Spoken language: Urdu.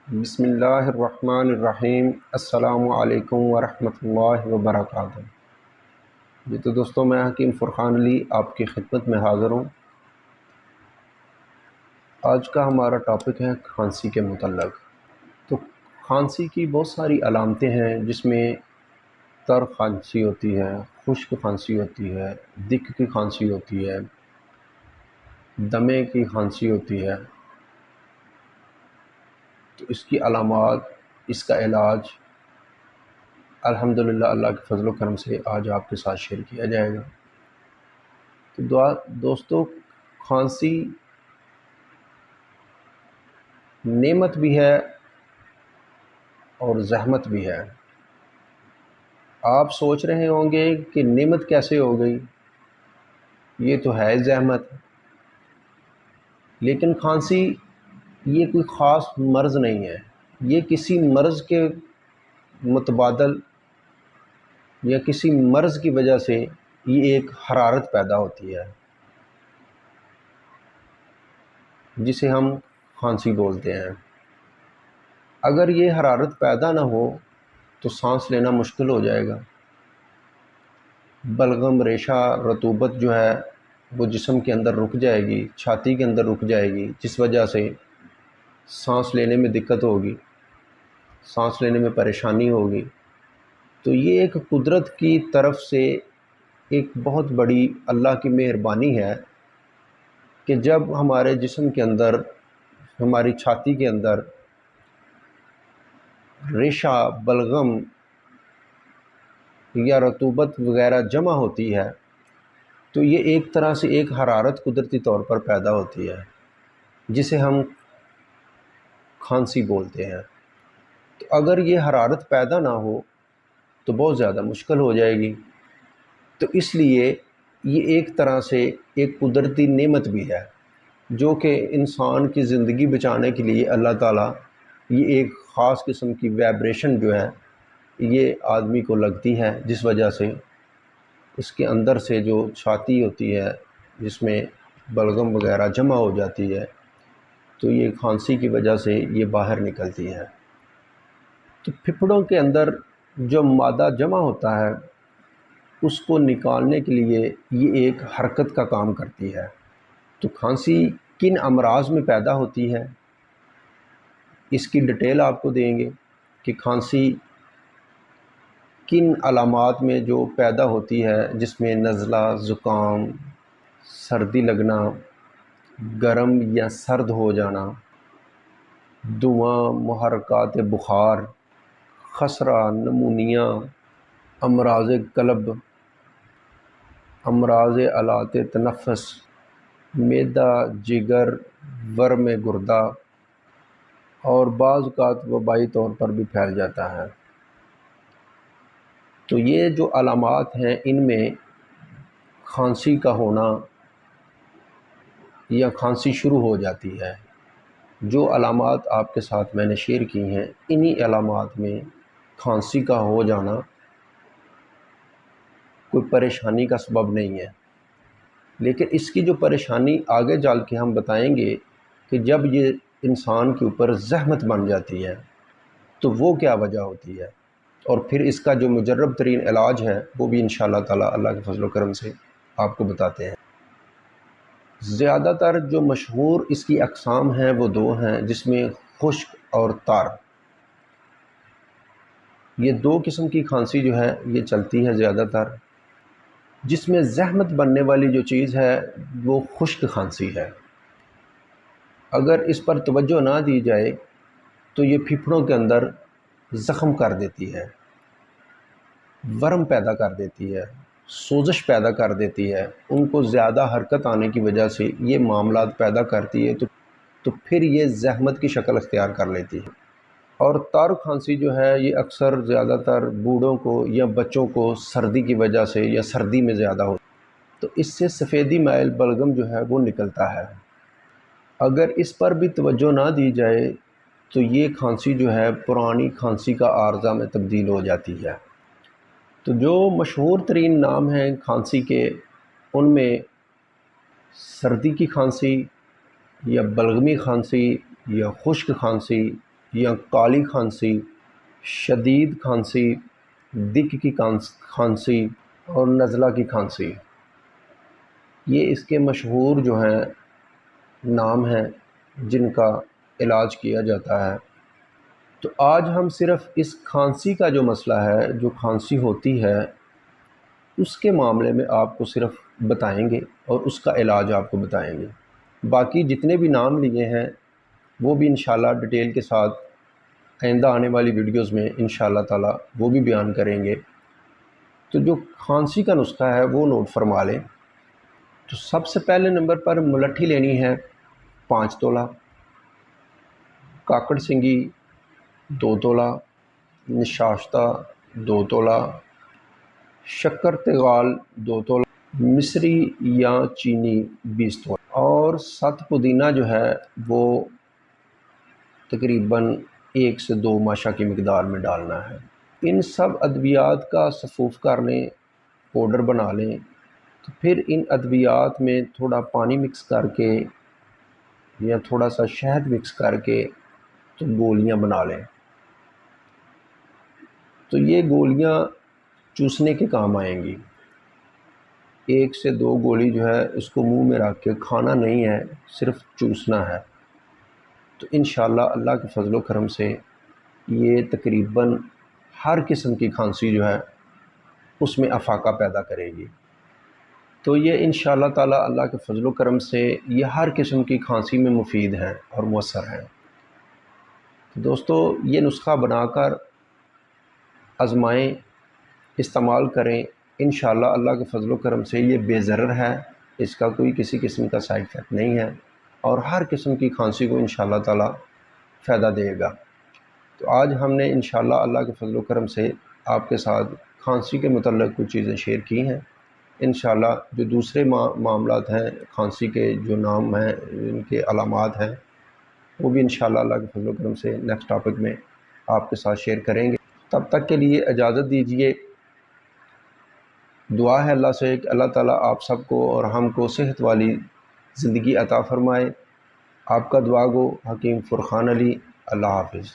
بسم اللہ الرحمن الرحیم۔ السلام علیکم ورحمۃ اللہ وبرکاتہ۔ جی تو دوستوں، میں حکیم فرقان علی آپ کی خدمت میں حاضر ہوں۔ آج کا ہمارا ٹاپک ہے کھانسی کے متعلق۔ تو کھانسی کی بہت ساری علامتیں ہیں، جس میں تر کھانسی ہوتی ہے، خشک کھانسی ہوتی ہے، دق کی کھانسی ہوتی ہے، دمے کی کھانسی ہوتی ہے۔ تو اس کی علامات، اس کا علاج الحمدللہ اللہ کے فضل و کرم سے آج آپ کے ساتھ شیئر کیا جائے گا۔ تو دوستو، کھانسی نعمت بھی ہے اور زحمت بھی ہے۔ آپ سوچ رہے ہوں گے کہ نعمت کیسے ہو گئی، یہ تو ہے زحمت۔ لیکن کھانسی یہ کوئی خاص مرض نہیں ہے، یہ کسی مرض کے متبادل یا کسی مرض کی وجہ سے یہ ایک حرارت پیدا ہوتی ہے، جسے ہم کھانسی بولتے ہیں۔ اگر یہ حرارت پیدا نہ ہو تو سانس لینا مشکل ہو جائے گا۔ بلغم، ریشہ، رطوبت جو ہے وہ جسم کے اندر رک جائے گی، چھاتی کے اندر رک جائے گی، جس وجہ سے سانس لینے میں دقت ہوگی، سانس لینے میں پریشانی ہوگی۔ تو یہ ایک قدرت کی طرف سے ایک بہت بڑی اللہ کی مہربانی ہے کہ جب ہمارے جسم کے اندر، ہماری چھاتی کے اندر ریشہ، بلغم یا رطوبت وغیرہ جمع ہوتی ہے، تو یہ ایک طرح سے ایک حرارت قدرتی طور پر پیدا ہوتی ہے، جسے ہم کھانسی بولتے ہیں۔ تو اگر یہ حرارت پیدا نہ ہو تو بہت زیادہ مشکل ہو جائے گی۔ تو اس لیے یہ ایک طرح سے ایک قدرتی نعمت بھی ہے، جو کہ انسان کی زندگی بچانے کے لیے اللہ تعالیٰ یہ ایک خاص قسم کی وائبریشن جو ہے یہ آدمی کو لگتی ہے، جس وجہ سے اس کے اندر سے جو چھاتی ہوتی ہے، جس میں بلغم وغیرہ جمع ہو جاتی ہے، تو یہ کھانسی کی وجہ سے یہ باہر نکلتی ہے۔ تو پھپھڑوں کے اندر جو مادہ جمع ہوتا ہے، اس کو نکالنے کے لیے یہ ایک حرکت کا کام کرتی ہے۔ تو کھانسی کن امراض میں پیدا ہوتی ہے، اس کی ڈیٹیل آپ کو دیں گے کہ کھانسی کن علامات میں جو پیدا ہوتی ہے، جس میں نزلہ، زکام، سردی لگنا، گرم یا سرد ہو جانا، دواں، محرکات بخار، خسرہ، نمونیا، امراض قلب، امراض آلات تنفس، معدہ، جگر، ورم گردہ، اور بعض اوقات وبائی طور پر بھی پھیل جاتا ہے۔ تو یہ جو علامات ہیں، ان میں کھانسی کا ہونا یا کھانسی شروع ہو جاتی ہے۔ جو علامات آپ کے ساتھ میں نے شیئر کی ہیں، انہی علامات میں کھانسی کا ہو جانا کوئی پریشانی کا سبب نہیں ہے۔ لیکن اس کی جو پریشانی آگے چل کے ہم بتائیں گے کہ جب یہ انسان کے اوپر زحمت بن جاتی ہے تو وہ کیا وجہ ہوتی ہے، اور پھر اس کا جو مجرب ترین علاج ہے وہ بھی انشاءاللہ تعالی اللہ کے فضل و کرم سے آپ کو بتاتے ہیں۔ زیادہ تر جو مشہور اس کی اقسام ہیں وہ دو ہیں، جس میں خشک اور تار، یہ دو قسم کی کھانسی جو ہے یہ چلتی ہے زیادہ تر۔ جس میں زحمت بننے والی جو چیز ہے وہ خشک کھانسی ہے۔ اگر اس پر توجہ نہ دی جائے تو یہ پھیپھڑوں کے اندر زخم کر دیتی ہے، ورم پیدا کر دیتی ہے، سوزش پیدا کر دیتی ہے۔ ان کو زیادہ حرکت آنے کی وجہ سے یہ معاملات پیدا کرتی ہے، تو پھر یہ زحمت کی شکل اختیار کر لیتی ہے۔ اور تار کھانسی جو ہے یہ اکثر زیادہ تر بوڑھوں کو یا بچوں کو سردی کی وجہ سے یا سردی میں زیادہ ہوتی ہے، تو اس سے سفیدی مائل بلغم جو ہے وہ نکلتا ہے۔ اگر اس پر بھی توجہ نہ دی جائے تو یہ کھانسی جو ہے پرانی کھانسی کا عارضہ میں تبدیل ہو جاتی ہے۔ تو جو مشہور ترین نام ہیں کھانسی کے، ان میں سردی کی کھانسی یا بلغمی کھانسی یا خشک کھانسی یا کالی کھانسی، شدید کھانسی، دق کی کھانسی اور نزلہ کی کھانسی، یہ اس کے مشہور جو ہیں نام ہیں جن کا علاج کیا جاتا ہے۔ تو آج ہم صرف اس کھانسی کا جو مسئلہ ہے، جو کھانسی ہوتی ہے، اس کے معاملے میں آپ کو صرف بتائیں گے اور اس کا علاج آپ کو بتائیں گے۔ باقی جتنے بھی نام لیے ہیں وہ بھی انشاءاللہ ڈیٹیل کے ساتھ آئندہ آنے والی ویڈیوز میں انشاءاللہ تعالی وہ بھی بیان کریں گے۔ تو جو کھانسی کا نسخہ ہے وہ نوٹ فرما لیں۔ تو سب سے پہلے نمبر پر ملٹھی لینی ہے 5 تولہ، کاکڑ سنگی 2 تولہ، نشاستہ 2 تولہ، شکر تغال 2 تولہ، مصری یا چینی 20 تولہ، اور 7 پودینہ جو ہے وہ تقریباً 1 سے 2 ماشا کی مقدار میں ڈالنا ہے۔ ان سب ادویات کا صفوف کر لیں، پاؤڈر بنا لیں۔ تو پھر ان ادویات میں تھوڑا پانی مکس کر کے یا تھوڑا سا شہد مکس کر کے تو گولیاں بنا لیں۔ تو یہ گولیاں چوسنے کے کام آئیں گی۔ 1 سے 2 گولی جو ہے اس کو منہ میں رکھ کے کھانا نہیں ہے، صرف چوسنا ہے۔ تو انشاءاللہ اللہ کے فضل و کرم سے یہ تقریباً ہر قسم کی کھانسی جو ہے اس میں افاقہ پیدا کرے گی۔ تو یہ انشاءاللہ تعالی اللہ کے فضل و کرم سے یہ ہر قسم کی کھانسی میں مفید ہیں اور مؤثر ہیں۔ دوستو یہ نسخہ بنا کر آزمائیں، استعمال کریں، انشاءاللہ اللہ کے فضل و کرم سے یہ بے ضرر ہے، اس کا کوئی کسی قسم کا سائیڈ افیکٹ نہیں ہے اور ہر قسم کی کھانسی کو انشاءاللہ تعالی فائدہ دے گا۔ تو آج ہم نے انشاءاللہ اللہ کے فضل و کرم سے آپ کے ساتھ کھانسی کے متعلق کچھ چیزیں شیئر کی ہیں۔ انشاءاللہ جو دوسرے معاملات ہیں کھانسی کے، جو نام ہیں، ان کے علامات ہیں، وہ بھی انشاءاللہ اللہ کے فضل و کرم سے نیکسٹ ٹاپک میں آپ کے ساتھ شیئر کریں گے۔ تب تک کے لیے اجازت دیجیے۔ دعا ہے اللہ سے کہ اللہ تعالیٰ آپ سب کو اور ہم کو صحت والی زندگی عطا فرمائے۔ آپ کا دعا گو حکیم فرقان علی۔ اللہ حافظ۔